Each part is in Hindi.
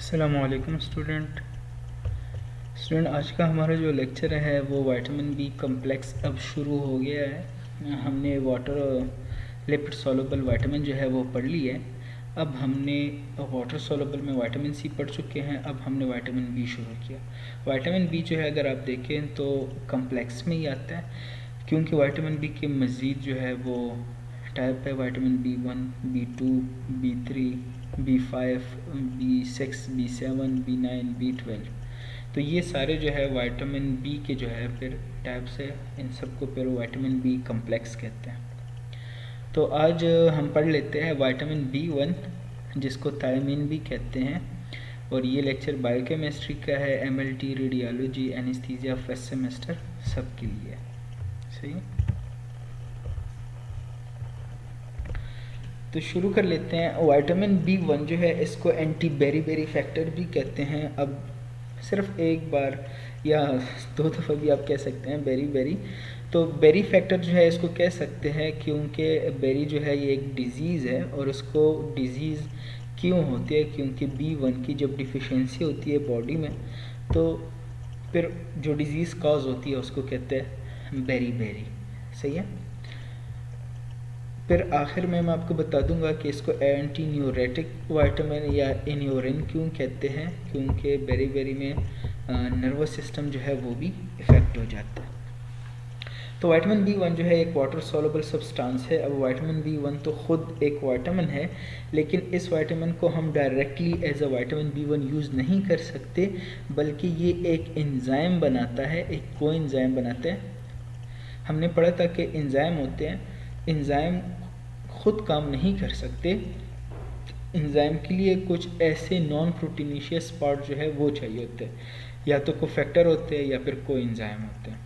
अस्सलामुअलैकुम स्टूडेंट। आज का हमारा जो लेक्चर है वो विटामिन बी कम्प्लेक्स अब शुरू हो गया है। हमने वाटर लिपिड सॉल्युबल विटामिन जो है वो पढ़ ली है। अब हमने वाटर सॉल्युबल में विटामिन सी पढ़ चुके हैं। अब हमने विटामिन बी शुरू किया। विटामिन बी जो है अगर आप देखें तो कम्प्लेक्स में ही आता है, क्योंकि विटामिन बी के मज़ीद जो है वो टाइप है। Vitamin B1, B2, B3, B5, B6, B7, B9, B12। तो ये सारे जो है विटामिन बी के जो है फिर टाइप्स है। इन सबको फिर विटामिन बी कम्प्लेक्स कहते हैं। तो आज हम पढ़ लेते हैं विटामिन B1, जिसको थायमीन भी कहते हैं। और ये लेक्चर बायोकेमिस्ट्री का है। MLT, radiology, anaesthesia first semester सब के लिए। सही, तो शुरू कर लेते हैं। विटामिन B1 जो है इसको एंटी बेरी फैक्टर भी कहते हैं। अब सिर्फ एक बार या दो दफ़ा भी आप कह सकते हैं बेरी। तो बेरी फैक्टर जो है इसको कह सकते हैं क्योंकि बेरी जो है ये एक डिज़ीज़ है। और उसको डिज़ीज़ क्यों होती है? क्योंकि B1 की जब डिफिशियंसी होती है बॉडी में, तो फिर जो डिज़ीज़ कॉज होती है उसको कहते हैं बेरी। सही है। फिर आखिर में मैं आपको बता दूंगा कि इसको एंटी न्यूरेटिक विटामिन या इन्यूरिन क्यों कहते हैं, क्योंकि बेरी में नर्वस सिस्टम जो है वो भी इफ़ेक्ट हो जाता है। तो विटामिन B1 जो है एक वाटर सॉल्युबल सब्सटेंस है। अब विटामिन B1 तो ख़ुद एक विटामिन है, लेकिन इस विटामिन को हम directly as a vitamin B1 use नहीं कर सकते, बल्कि ये एक एंजाइम बनाता है, एक कोएंजाइम बनाता है। हमने पढ़ा था कि एंजाइम होते हैं, एंजाइम खुद काम नहीं कर सकते। एंजाइम के लिए कुछ ऐसे नॉन प्रोटीनिशियस पार्ट जो है वो चाहिए होते हैं, या तो कोफैक्टर होते हैं या फिर कोएंजाइम होते हैं,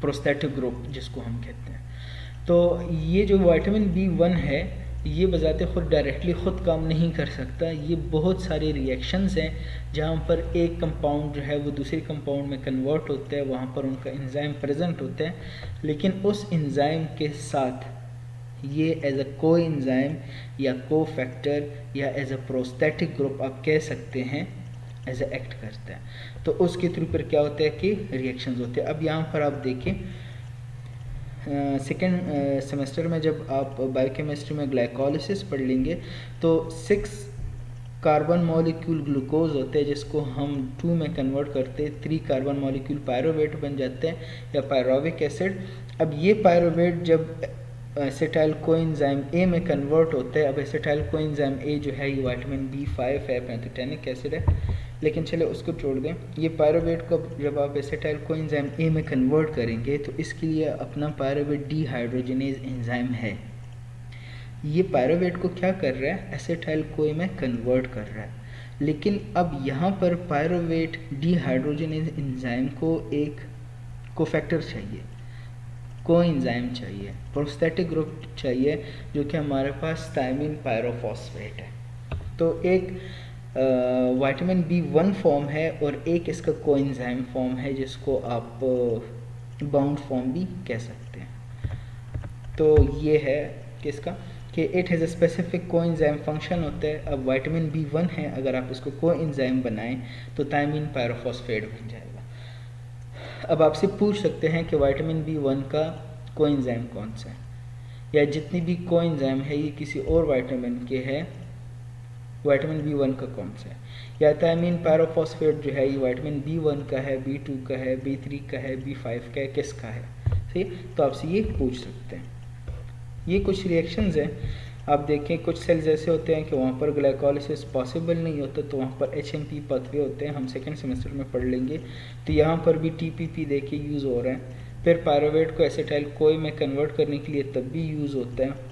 प्रोस्थेटिक ग्रुप जिसको हम कहते हैं। तो ये जो विटामिन B1 है ये बजाते खुद डायरेक्टली ख़ुद काम नहीं कर सकता। ये बहुत सारे रिएक्शंस हैं जहाँ पर एक कंपाउंड जो है वो दूसरे कंपाउंड में कन्वर्ट होता है, वहाँ पर उनका एंजाइम प्रेजेंट होता है। लेकिन उस एंजाइम के साथ ये एज अ को एंजाइम या को फैक्टर या एज अ प्रोस्थेटिक ग्रुप आप कह सकते हैं, एज अ एक्ट करता है। तो उसके थ्रू पर क्या होता है कि रिएक्शंस होते हैं। अब यहाँ पर आप देखें, सेकेंड सेमेस्टर में जब आप बायोकेमिस्ट्री में ग्लाइकोलिसिस पढ़ लेंगे तो 6 कार्बन मॉलिक्यूल ग्लूकोज होते हैं, जिसको हम 2 में कन्वर्ट करते हैं। 3 कार्बन मॉलिक्यूल पायरोवेट बन जाते हैं या पायरोविक एसिड। अब ये पायरोवेट जब एसिटाइल कोएंजाइम ए में कन्वर्ट होता है। अब एसिटाइल कोएंजाइम ए जो है ये विटामिन B5 है, पैंथेटेनिक एसिड है, लेकिन चले उसको छोड़ दें। ये पायरोवेट को जब आप एसिटाइल कोएंजाइम ए में कन्वर्ट करेंगे तो इसके लिए अपना पायरोवेट डीहाइड्रोजनेज एंजाइम है। ये पायरोवेट को क्या कर रहा है? एसिटाइल कोए में कन्वर्ट कर रहा है। लेकिन अब यहाँ पर पायरोवेट डीहाइड्रोजनेज एंजाइम को एक कोफैक्टर चाहिए, कोएंजाइम चाहिए, प्रोस्थेटिक ग्रुप चाहिए, जो कि हमारे पास थायमीन पायरोफॉस्फेट है। तो एक विटामिन B1 फॉर्म है और एक इसका कोएंजाइम फॉर्म है, जिसको आप बाउंड फॉर्म भी कह सकते हैं। तो ये है किसका कि it has a specific coenzyme function होता है। अब विटामिन B1 है, अगर आप इसको कोएंजाइम बनाएं तो थायमीन पायरोफॉस्फेट बन जाएगा। अब आपसे पूछ सकते हैं कि विटामिन B1 का कोएंजाइम कौन सा है, या जितनी भी कोएंजाइम है ये किसी और विटामिन के है, विटामिन B1 का कौन सा है? या थायमीन पायरोफॉस्फेट जो है ये विटामिन B1 का है, B2 का है, B3 का है, B5 का है, किसका है? सही, तो आपसे ये पूछ सकते हैं। ये कुछ रिएक्शंस हैं। आप देखें कुछ सेल्स ऐसे होते हैं कि वहाँ पर ग्लाइकोलिसिस पॉसिबल नहीं होता, तो वहाँ पर HMP पाथवे होते हैं, हम सेकेंड सेमेस्टर में पढ़ लेंगे। तो यहाँ पर भी TPP देखिए यूज़ हो रहा है। फिर पायरोवेट को एसिटाइल कोए में कन्वर्ट करने के लिए तब भी यूज़ होता है।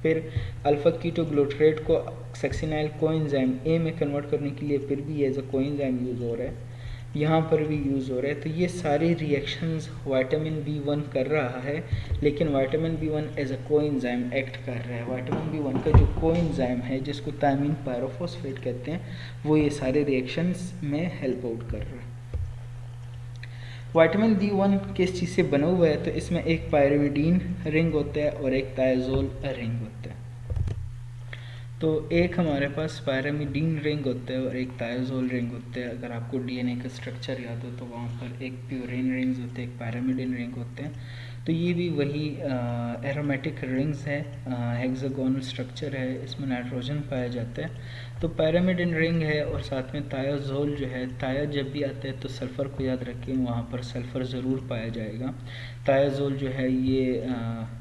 फिर अल्फा कीटोग्लूटरेट को सक्सिनाइल कोएंजाइम ए में कन्वर्ट करने के लिए फिर भी एज अ कोएंजाइम यूज़ हो रहा है, यहाँ पर भी यूज़ हो रहा है। तो ये सारे रिएक्शंस विटामिन B1 कर रहा है, लेकिन vitamin B1 as a coenzyme act कर रहा है। विटामिन B1 का जो कोएंजाइम है, जिसको थायमीन पायरोफॉस्फेट कहते हैं, वो ये सारे रिएक्शंस में हेल्प आउट कर रहा है। विटामिन B1 किस चीज़ से बना हुआ है? तो इसमें एक पायरिडीन रिंग होता है और एक थायाजोल रिंग होता है। तो एक हमारे पास पायरामिडीन रिंग होता है और एक थायोजोल रिंग होता है। अगर आपको डीएनए का स्ट्रक्चर याद हो तो वहाँ पर एक प्यूरिन रिंग्स होते हैं, एक पायरामिडीन रिंग होते हैं। तो ये भी वही एरोमेटिक रिंग्स है, हेक्सागोनल स्ट्रक्चर है, इसमें नाइट्रोजन पाया जाता है। तो पायरामिडीन रिंग है और साथ में थायोजोल जो है, थाया जब भी आता है तो सल्फ़र को याद रखें, वहाँ पर सल्फ़र ज़रूर पाया जाएगा। थायोजोल जो है ये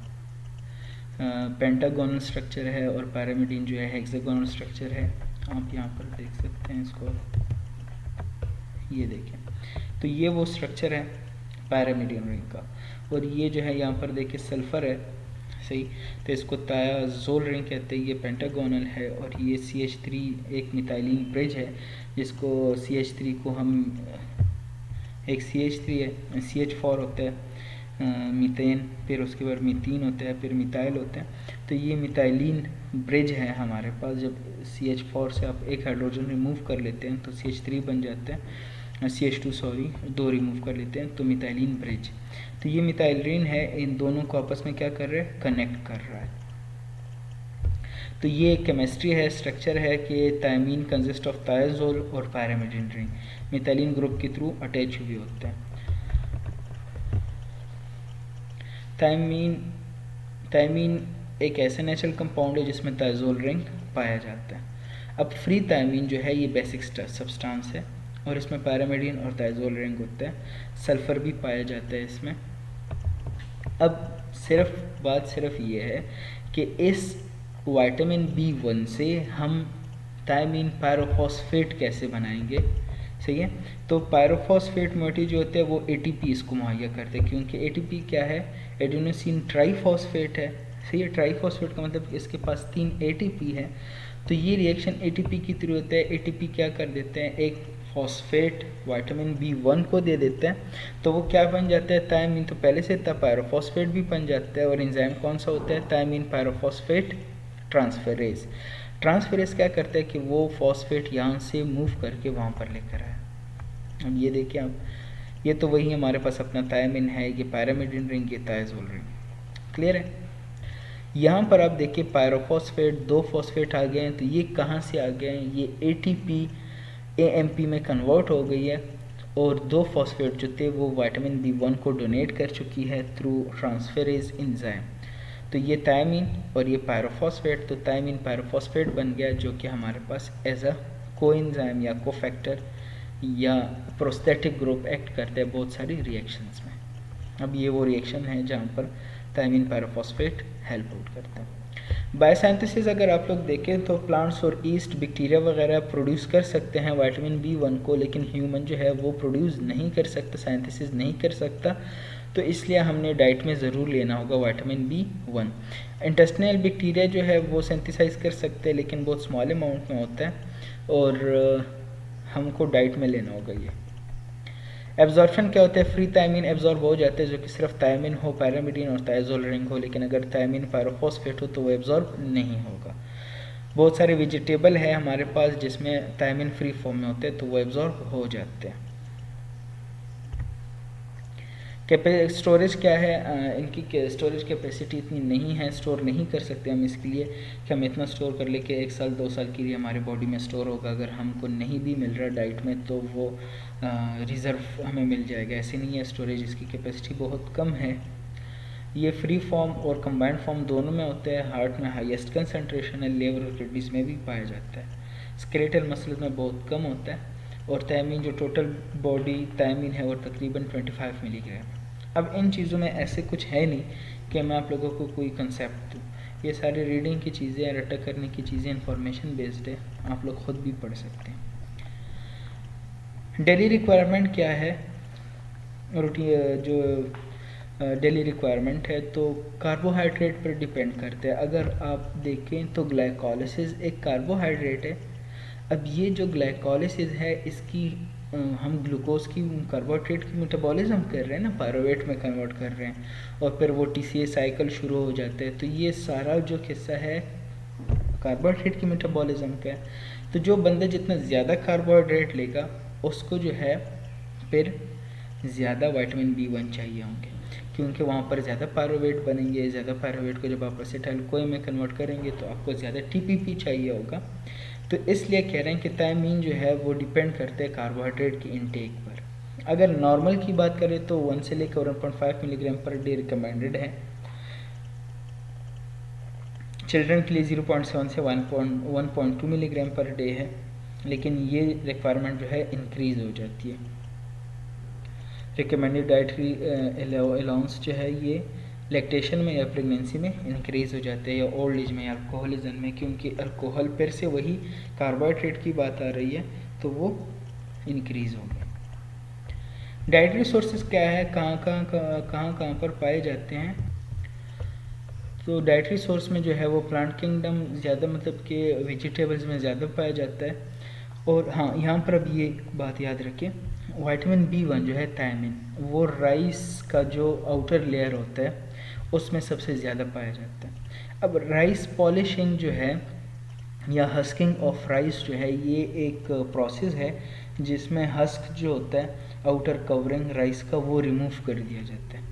पेंटागोनल स्ट्रक्चर है और पायरामिडीन जो है हेक्सागोनल स्ट्रक्चर है। आप यहाँ पर देख सकते हैं इसको, ये देखें। तो ये वो स्ट्रक्चर है पायरामिडीन रिंग का। और ये जो है यहाँ पर देखिए सल्फ़र है, सही, तो इसको थायोजोल रिंग कहते हैं। ये पेंटागोनल है और ये CH3 एक मिथाइलिन ब्रिज है, जिसको CH3 को हम एक CH3 है, CH4 होता है मीथेन, फिर उसके बाद मीथीन होता है, फिर मिथाइल होता है। तो ये मिथाइलिन ब्रिज है हमारे पास। जब CH4 से आप एक हाइड्रोजन रिमूव कर लेते हैं तो CH3 बन जाता है, CH2 सॉरी, 2 रिमूव कर लेते हैं तो मिथाइलिन ब्रिज। तो ये मिथाइलिन है, इन दोनों को आपस में क्या कर रहा है, कनेक्ट कर रहा है। तो ये केमिस्ट्री है, स्ट्रक्चर है कि थायमीन कंसिस्ट ऑफ थायोजोल और पायरामिडीन रिंग मिथाइलिन ग्रुप के थ्रू अटैच हुए होते हैं। थायमीन एक ऐसा नेचुरल कंपाउंड है जिसमें थायोजोल रिंग पाया जाता है। अब फ्री थायमीन जो है ये बेसिक सब्सटेंस है और इसमें पायरामिडीन और थायोजोल रिंग होता है, सल्फ़र भी पाया जाता है इसमें। अब बात सिर्फ ये है कि इस विटामिन B1 से हम थायमीन पायरोफॉस्फेट कैसे बनाएंगे, सही है। तो पायरोफॉस्फेट मोइटी जो होते हैं वो ATP इसको मुहैया करते हैं, क्योंकि ATP क्या है, एडेनोसिन ट्राइफॉस्फेट है, सही है। ट्राइफॉस्फेट का मतलब इसके पास 3 ATP है। तो ये रिएक्शन ATP की थ्रू होता है। ATP क्या कर देते हैं, एक फॉस्फेट विटामिन B1 को दे देते हैं, तो वो क्या बन जाता है, थायमीन। तो पहले से था पायरोफॉस्फेट भी बन जाता है। और एंजाइम कौन सा होता है, थायमीन पायरोफॉस्फेट ट्रांसफेरेज। ट्रांसफेरेज क्या करता है कि वो फॉस्फेट यहाँ से मूव करके वहाँ पर लेकर आए। अब ये देखिए आप, ये तो वही हमारे पास अपना थायमीन है, ये पायरामिडीन रिंग, ये थायोजोल रिंग, क्लियर है। यहाँ पर आप देखिए पायरोफॉस्फेट, 2 फॉस्फेट आ गए हैं, तो ये कहाँ से आ गए हैं, ये ATP AMP में कन्वर्ट हो गई है और 2 फॉस्फेट जो थे वो विटामिन B1 को डोनेट कर चुकी है थ्रू ट्रांसफेरेज एंजाइम। तो ये थायमीन और ये पायरोफॉस्फेट, तो थायमीन पायरोफॉस्फेट बन गया, जो कि हमारे पास एज अ कोएंजाइम या कोफैक्टर या प्रोस्थेटिक ग्रुप एक्ट करते हैं बहुत सारी रिएक्शंस में। अब ये वो रिएक्शन है जहाँ पर थायमीन पायरोफॉस्फेट हेल्प आउट करता है। बायोसिंथेसिस अगर आप लोग देखें तो प्लांट्स और ईस्ट, बैक्टीरिया वगैरह प्रोड्यूस कर सकते हैं विटामिन B1 को, लेकिन ह्यूमन जो है वो प्रोड्यूस नहीं कर सकता, सिंथेसिस नहीं कर सकता। तो इसलिए हमने डाइट में ज़रूर लेना होगा विटामिन B1। इंटेस्टिनल बैक्टीरिया जो है वो सिंथेसाइज कर सकते हैं, लेकिन बहुत स्मॉल अमाउंट में होता है और हमको डाइट में लेना होगा ये। एब्जॉर्प्शन क्या होता है, फ्री थायमीन एब्जॉर्ब हो जाता है, जो कि सिर्फ थायमीन हो, पायरामिडीन और थायोजोल रिंग हो, लेकिन अगर थायमीन पायरोफॉस्फेट हो तो वो एब्जॉर्ब नहीं होगा। बहुत सारे वेजिटेबल है हमारे पास जिसमें थायमीन फ्री फॉर्म में होते हैं, तो वो एब्जॉर्ब हो जाते हैं। स्टोरेज क्या है, इनकी स्टोरेज कैपेसिटी इतनी नहीं है, स्टोर नहीं कर सकते हम इसके लिए कि हम इतना स्टोर कर ले कि 1 साल 2 साल के लिए हमारे बॉडी में स्टोर होगा। अगर हमको नहीं भी मिल रहा डाइट में तो वो रिज़र्व हमें मिल जाएगा, ऐसे नहीं है। स्टोरेज इसकी कैपेसिटी बहुत कम है। ये फ्री फॉर्म और कंबाइंड फॉर्म दोनों में होते हैं। हार्ट में हाईएस्ट कंसनट्रेशन है, लिवर और किडनीज में भी पाया जाता है, स्केलेटल मसल्स में बहुत कम होता है। और थायमीन जो टोटल बॉडी थायमीन है वो तकरीबन 25 मिलीग्राम। अब इन चीज़ों में ऐसे कुछ है नहीं कि मैं आप लोगों को कोई कंसेप्ट दूँ, ये सारी रीडिंग की चीज़ें, रटा करने की चीज़ें, इंफॉर्मेशन बेस्ड है, आप लोग खुद भी पढ़ सकते हैं। डेली रिक्वायरमेंट क्या है, रूटीन जो डेली रिक्वायरमेंट है तो कार्बोहाइड्रेट पर डिपेंड करते हैं। अगर आप देखें तो ग्लाइकोलिसिस एक कार्बोहाइड्रेट है। अब ये जो ग्लाइकोलिसिस है इसकी हम ग्लूकोज की कार्बोहाइड्रेट की मेटाबॉलिज्म कर रहे हैं ना, पायरुवेट में कन्वर्ट कर रहे हैं और फिर वो TCA साइकिल शुरू हो जाते हैं। तो ये सारा जो किस्सा है कार्बोहाइड्रेट की मेटाबॉलिज्म का है। तो जो बंदा जितना ज़्यादा कार्बोहाइड्रेट लेगा उसको जो है फिर ज़्यादा विटामिन B1 चाहिए होंगे, क्योंकि वहाँ पर ज़्यादा पायरुवेट बनेंगे। ज़्यादा पायरुवेट को जब आप एसिटाइल कोए में कन्वर्ट करेंगे तो आपको ज़्यादा TPP चाहिए होगा। तो इसलिए कह रहे हैं कि थायमीन जो है वो डिपेंड करते हैं कार्बोहाइड्रेट की इनटेक पर। अगर नॉर्मल की बात करें तो 1 से लेकर 1.5 मिलीग्राम पर डे रिकमेंडेड है। चिल्ड्रन के लिए 0.7 से 1.2 मिलीग्राम पर डे है, लेकिन ये रिक्वायरमेंट जो है इंक्रीज़ हो जाती है। रिकमेंडेड डाइटरी अलाउंस जो है ये लैक्टेशन में या प्रेगनेंसी में इंक्रीज़ हो जाते हैं, या ओल्ड एज में या अल्कोहलिज्म में, क्योंकि अल्कोहल फिर से वही कार्बोहाइड्रेट की बात आ रही है तो वो इंक्रीज़ हो गया। डाइटरी सोर्सेज क्या है, कहाँ पर पाए जाते हैं? तो डाइटरी सोर्स में जो है वो प्लांट किंगडम ज़्यादा, मतलब कि वेजिटेबल्स में ज़्यादा पाया जाता है। और हाँ, यहाँ पर अब ये बात याद रखिए, विटामिन B1 जो है थायमिन, वो राइस का जो आउटर लेयर होता है उसमें सबसे ज़्यादा पाया जाता है। अब राइस पॉलिशिंग जो है या हस्किंग ऑफ राइस जो है, ये एक प्रोसेस है जिसमें हस्क जो होता है, आउटर कवरिंग राइस का, वो रिमूव कर दिया जाता है।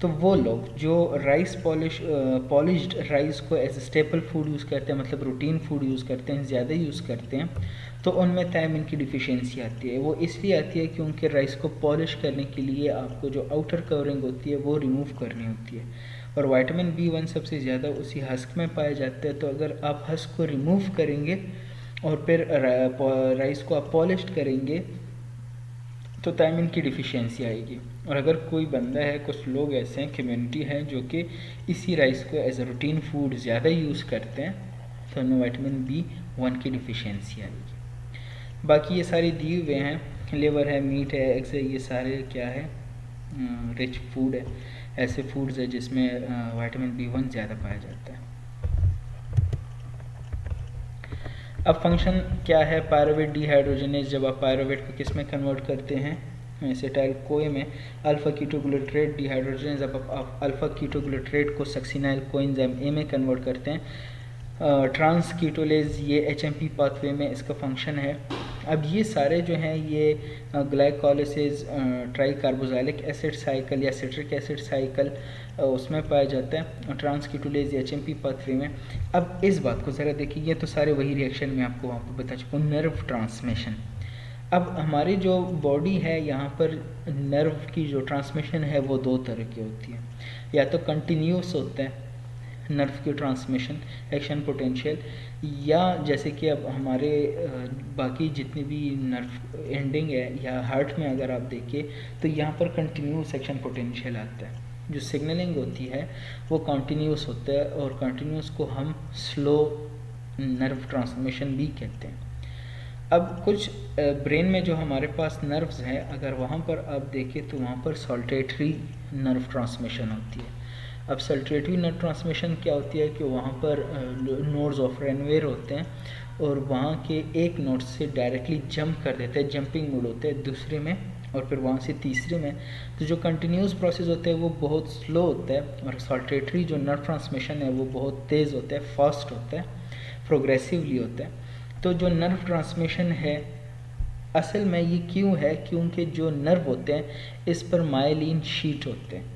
तो वो लोग जो राइस पॉलिश्ड राइस को एज स्टेपल फूड यूज़ करते हैं, मतलब रूटीन फूड यूज़ करते हैं, ज़्यादा यूज़ करते हैं, तो उनमें थायमिन की डिफिशियंसी आती है। वो इसलिए आती है क्योंकि राइस को पॉलिश करने के लिए आपको जो आउटर कवरिंग होती है वो रिमूव करनी होती है, और विटामिन B1 सबसे ज़्यादा उसी हस्क में पाया जाता है। तो अगर आप हस्क को रिमूव करेंगे और फिर राइस को आप पॉलिश करेंगे तो थायमिन की डिफिशियंसी आएगी। और अगर कोई बंदा है, कुछ लोग ऐसे हैं, कम्युनिटी है जो कि इसी राइस को एज अ रूटीन फूड ज़्यादा यूज़ करते हैं, तो उनमें विटामिन B1 की डिफिशियंसी आएगी। बाकी ये सारी दिए हुए हैं, लेवर है, मीट है, एग्स है, ये सारे क्या है, रिच फूड है, ऐसे फूड्स है जिसमें विटामिन B1 ज़्यादा पाया जाता है। अब फंक्शन क्या है पायरुवेट डिहाइड्रोजनेज, जब आप पायरुवेट को किस में कन्वर्ट करते हैं, एसिटाइल कोए में, अल्फा कीटोग्लूटारेट डिहाइड्रोजनेज, जब आप अल्फा कीटोग्लूटारेट को सक्सिनाइल कोएंजाइम A में कन्वर्ट करते हैं, ट्रांस कीटोलेज, ये HMP पाथवे में इसका फंक्शन है। अब ये सारे जो हैं ये glycolysis, try carboxylic acid cycle या सिट्रिक एसिड साइकिल उसमें पाया जाता है, ट्रांस कीटोलेज HMP पाथवे में। अब इस बात को ज़रा देखिए, ये तो सारे वही रिएक्शन में आपको वहाँ पर बता चुका हूँ, नर्व ट्रांसमिशन। अब हमारी जो बॉडी है, यहाँ पर नर्व की जो ट्रांसमिशन है वो दो तरह की होती है, या तो कंटिन्यूस होता है नर्व की ट्रांसमिशन, एक्शन पोटेंशियल, या जैसे कि अब हमारे बाकी जितनी भी नर्व एंडिंग है या हार्ट में अगर आप देखिए तो यहाँ पर कंटिन्यूस एक्शन पोटेंशियल आता है, जो सिग्नलिंग होती है वो कंटिन्यूस होता है, और कंटिन्यूस को हम स्लो नर्व ट्रांसमिशन भी कहते हैं। अब कुछ ब्रेन में जो हमारे पास नर्व्स हैं, अगर वहाँ पर आप देखें तो वहाँ पर सॉल्टेटरी नर्व ट्रांसमिशन होती है। अब सल्टेटरी नर्व ट्रांसमिशन क्या होती है कि वहाँ पर नोड्स ऑफ रेनवेयर होते हैं, और वहाँ के एक नोड से डायरेक्टली जंप कर देते हैं, जंपिंग मोड होते हैं दूसरे में, और फिर वहाँ से तीसरे में। तो जो कंटिन्यूस प्रोसेस होता है वो बहुत स्लो होता है, और सॉल्टेटरी जो नर्व ट्रांसमिशन है वो बहुत तेज़ होता है, फास्ट होता है, प्रोग्रेसिवली होता है। तो जो नर्व ट्रांसमिशन है असल में ये क्यों है, क्योंकि जो नर्व होते हैं इस पर माइलिन शीट होते हैं,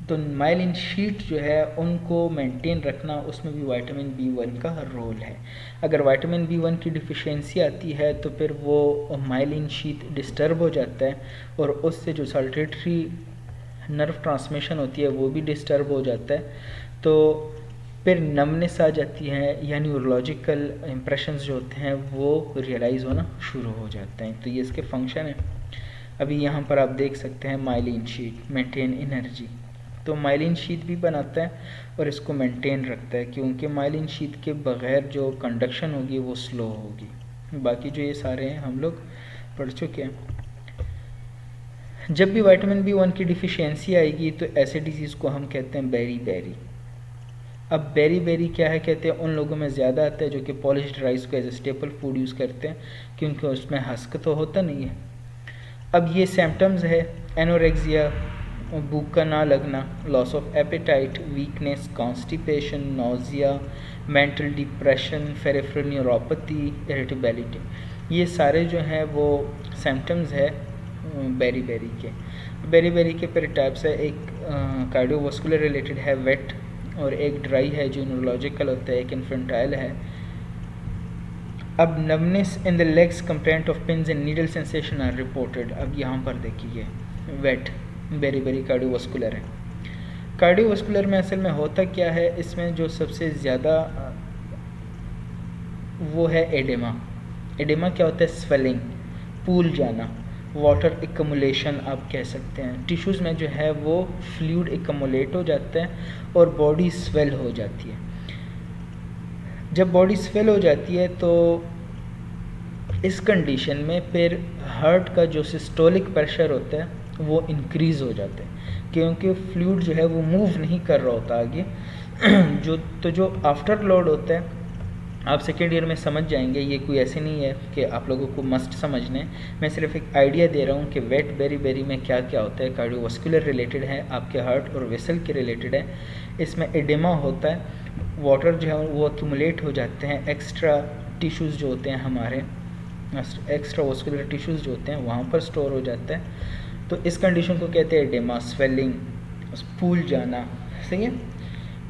तो माइलिन शीट जो है उनको मेंटेन रखना, उसमें भी विटामिन B1 का रोल है। अगर विटामिन B1 की डिफिशियंसी आती है तो फिर वो माइलिन शीट डिस्टर्ब हो जाता है, और उससे जो सल्टेटरी नर्व ट्रांसमिशन होती है वो भी डिस्टर्ब हो जाता है, तो फिर नमनेस आ जाती है, या न्यूरोलॉजिकल इम्प्रेशंस जो होते हैं वो रियलाइज़ होना शुरू हो जाते हैं। तो ये इसके फंक्शन है। अभी यहाँ पर आप देख सकते हैं माइलिन शीट मेंटेन एनर्जी, तो माइलिन शीट भी बनाता है और इसको मेंटेन रखता है, क्योंकि माइलिन शीट के बगैर जो कंडक्शन होगी वो स्लो होगी। बाकी जो ये सारे हैं हम लोग पढ़ चुके हैं। जब भी विटामिन B1 की डिफिशियंसी आएगी तो ऐसे डिजीज़ को हम कहते हैं बेरी बेरी। अब बेरी बेरी क्या है, कहते हैं उन लोगों में ज़्यादा आता है जो कि पॉलिश्ड राइस को as a staple food use करते हैं, क्योंकि उसमें हस्क तो होता नहीं है। अब ये सिम्टम्स है एनोरेक्सिया, भूख का ना लगना, loss of appetite, weakness, constipation, nausea, mental depression, peripheral neuropathy, irritability, ये सारे जो हैं वो सिम्टम्स है बेरी बेरी के। बेरी बेरी के फिर टाइप्स है, एक कार्डियोवास्कुलर रिलेटेड है वेट, और एक ड्राई है जो न्यूरोलॉजिकल होता है, एक इन्फेंटाइल है। अब numbness in the legs complaint of pins and needle sensation are reported. अब यहाँ पर देखिए वेट बेरी बेरी कार्डियोवास्कुलर है। कार्डियोवास्कुलर में असल में होता क्या है, इसमें जो सबसे ज़्यादा वो है एडेमा। एडेमा क्या होता है? स्वेलिंग, पूल जाना, वाटर एकमुलेशन आप कह सकते हैं। टिश्यूज़ में जो है वो फ्लूइड एकमुलेट हो जाता है और बॉडी स्वेल हो जाती है। जब बॉडी स्वेल हो जाती है तो इस कंडीशन में फिर हार्ट का जो सिस्टोलिक प्रेशर होता है वो इंक्रीज़ हो जाता है, क्योंकि फ्लूइड जो है वो मूव नहीं कर रहा होता आगे। जो आफ्टर लोड होता है, आप सेकेंड ईयर में समझ जाएंगे, ये कोई ऐसे नहीं है कि आप लोगों को मस्ट समझने, मैं सिर्फ एक आइडिया दे रहा हूँ कि वेट बेरी बेरी में क्या क्या होता है। कार्डियोवास्कुलर रिलेटेड है, आपके हार्ट और वेसल के रिलेटेड है। इसमें एडेमा होता है, वाटर जो है वो एक्यूमुलेट हो जाते हैं, एक्स्ट्रा टिश्यूज़ जो होते हैं हमारे, एक्स्ट्रा वास्कुलर टिश्यूज़ जो होते हैं वहाँ पर स्टोर हो जाता है। तो इस कंडीशन को कहते हैं एडेमा, स्वेलिंग, पूल जाना। सही है।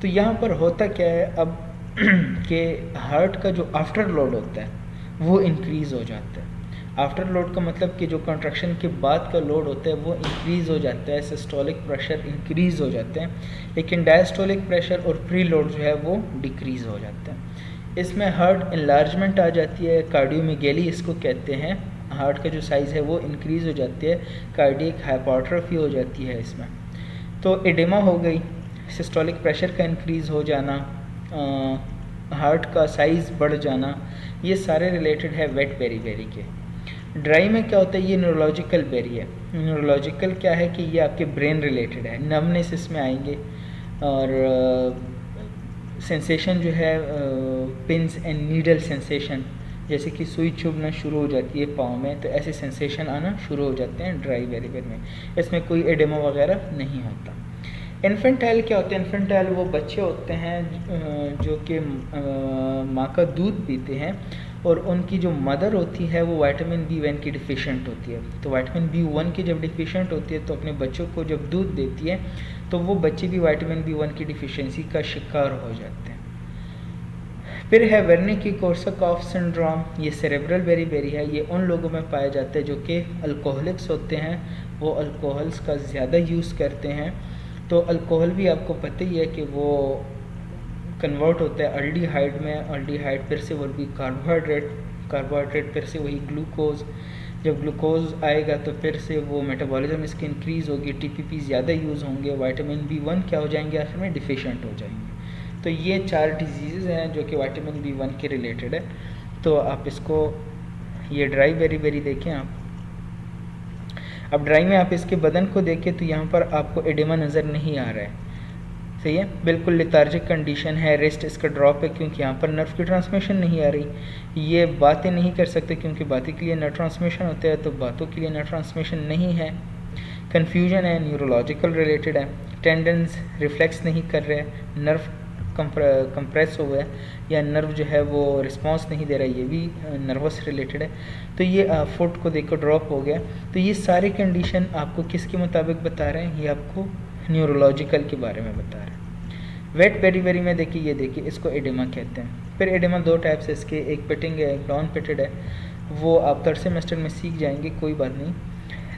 तो यहाँ पर होता क्या है अब कि हार्ट का जो आफ्टर लोड होता है वो इंक्रीज़ हो जाता है। आफ्टर लोड का मतलब कि जो कंट्रैक्शन के बाद का लोड होता है वो इंक्रीज़ हो जाता है, सिस्टोलिक प्रेशर इंक्रीज़ हो जाते हैं, लेकिन डायस्टोलिक प्रेशर और प्री लोड जो है वो डिक्रीज़ हो जाता है। इसमें हार्ट इनलार्जमेंट आ जाती है, कार्डियोमेगेली इसको कहते हैं। हार्ट का जो साइज़ है वो इंक्रीज़ हो जाती है, कार्डियक हाइपरट्रॉफी हो जाती है इसमें। तो एडेमा हो गई, सिस्टोलिक प्रेशर का इंक्रीज़ हो जाना, हार्ट का साइज़ बढ़ जाना, ये सारे रिलेटेड है वेट बेरी बेरी के। ड्राई में क्या होता है, ये न्यूरोलॉजिकल बेरी है। न्यूरोलॉजिकल क्या है कि ये आपके ब्रेन रिलेटेड है, नमनेस इसमें आएंगे, और सेंसेशन जो है पिंस एंड नीडल सेंसेशन, जैसे कि सुई चुभना शुरू हो जाती है पाँव में, तो ऐसे सेंसेशन आना शुरू हो जाते हैं ड्राई बेरी बेरी में। इसमें कोई एडेमा वगैरह नहीं होता। इन्फेंटाइल क्या होते हैं? इन्फेंटाइल वो बच्चे होते हैं जो कि माँ का दूध पीते हैं, और उनकी जो मदर होती है वो विटामिन B1 की डिफिशिएंट होती है। तो विटामिन B1 की जब डिफिशिएंट होती है तो अपने बच्चों को जब दूध देती है तो वो बच्चे भी विटामिन B1 की डिफिशिएंसी का शिकार हो जाते हैं। फिर है वेर्निकी-कोर्सैकॉफ सिंड्रोम, ये सेरेब्रल बेरी बेरी है। ये उन लोगों में पाया जाता है जो कि अल्कोहलिक्स होते हैं, वो अल्कोहल्स का ज़्यादा यूज़ करते हैं। तो अल्कोहल भी आपको पता ही है कि वो कन्वर्ट होता है अल्डिहाइड में, अल्डिहाइड फिर से वो भी कार्बोहाइड्रेट, कार्बोहाइड्रेट फिर से वही ग्लूकोज। जब ग्लूकोज आएगा तो फिर से वो मेटाबॉलिज्म इसकी इंक्रीज़ होगी, TPP ज़्यादा यूज़ होंगे, विटामिन B1 क्या हो जाएंगे आखिर में? डिफिशिएंट हो जाएंगे। तो ये 4 डिजीज़ हैं जो कि विटामिन B1 के रिलेटेड है। तो आप इसको, ये ड्राई बेरी बेरी देखें आप। अब ड्राई में आप इसके बदन को देखें तो यहाँ पर आपको एडेमा नज़र नहीं आ रहा है। सही है, बिल्कुल लेथार्जिक कंडीशन है, रेस्ट इसका ड्रॉप है क्योंकि यहाँ पर नर्व की ट्रांसमिशन नहीं आ रही। ये बातें नहीं कर सकते क्योंकि बातें के लिए नर्व ट्रांसमिशन होता है, तो बातों के लिए नर्व ट्रांसमिशन नहीं है। कन्फ्यूजन है, न्यूरोलॉजिकल रिलेटेड है। टेंडेंस रिफ्लेक्स नहीं कर रहे, नर्व कंप्रेस हुआ है या नर्व जो है वो रिस्पांस नहीं दे रहा है, ये भी नर्वस रिलेटेड है। तो ये फुट को देखो ड्रॉप हो गया। तो ये सारी कंडीशन आपको किसके मुताबिक बता रहे हैं? ये आपको न्यूरोलॉजिकल के बारे में बता रहे हैं। वेट बेरी बेरी में देखिए, ये देखिए इसको एडेमा कहते हैं। फिर एडेमा 2 टाइप से इसके, एक पिटिंग है, एक नॉन पिटेड है। वो आप 3rd सेमेस्टर में सीख जाएंगे, कोई बात नहीं।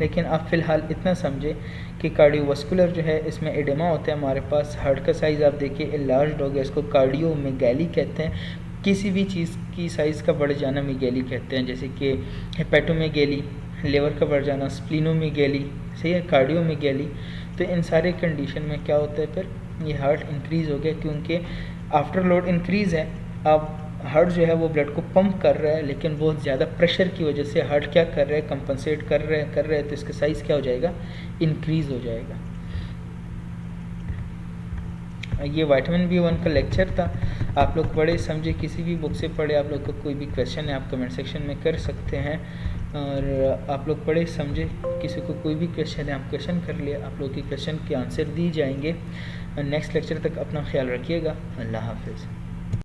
लेकिन आप फ़िलहाल इतना समझे कि कार्डियोवास्कुलर जो है इसमें एडेमा होता है हमारे पास। हार्ट का साइज़ आप देखिए एनलार्ज्ड हो गया, इसको कार्डियोमेगैली कहते हैं। किसी भी चीज़ की साइज़ का बढ़ जाना मेगैली कहते हैं, जैसे कि हेपेटोमेगैली, लिवर का बढ़ जाना, स्प्लीनोमेगैली, सही है, कार्डियोमेगैली। तो इन सारे कंडीशन में क्या होता है, फिर ये हार्ट इंक्रीज़ हो गया क्योंकि आफ्टर लोड इंक्रीज़ है। अब हार्ट जो है वो ब्लड को पंप कर रहा है, लेकिन बहुत ज़्यादा प्रेशर की वजह से हार्ट क्या कर रहा है? कंपनसेट कर रहा है, तो इसका साइज़ क्या हो जाएगा? इंक्रीज़ हो जाएगा। ये विटामिन B1 का लेक्चर था, आप लोग पढ़े समझे, किसी भी बुक से पढ़े। आप लोग को कोई भी क्वेश्चन है आप कमेंट सेक्शन में कर सकते हैं, और आप लोग पढ़े समझे, किसी को कोई भी क्वेश्चन है आप क्वेश्चन कर लिए, आप लोग के क्वेश्चन के आंसर दी जाएंगे। नेक्स्ट लेक्चर तक अपना ख्याल रखिएगा। अल्लाह हाफिज़।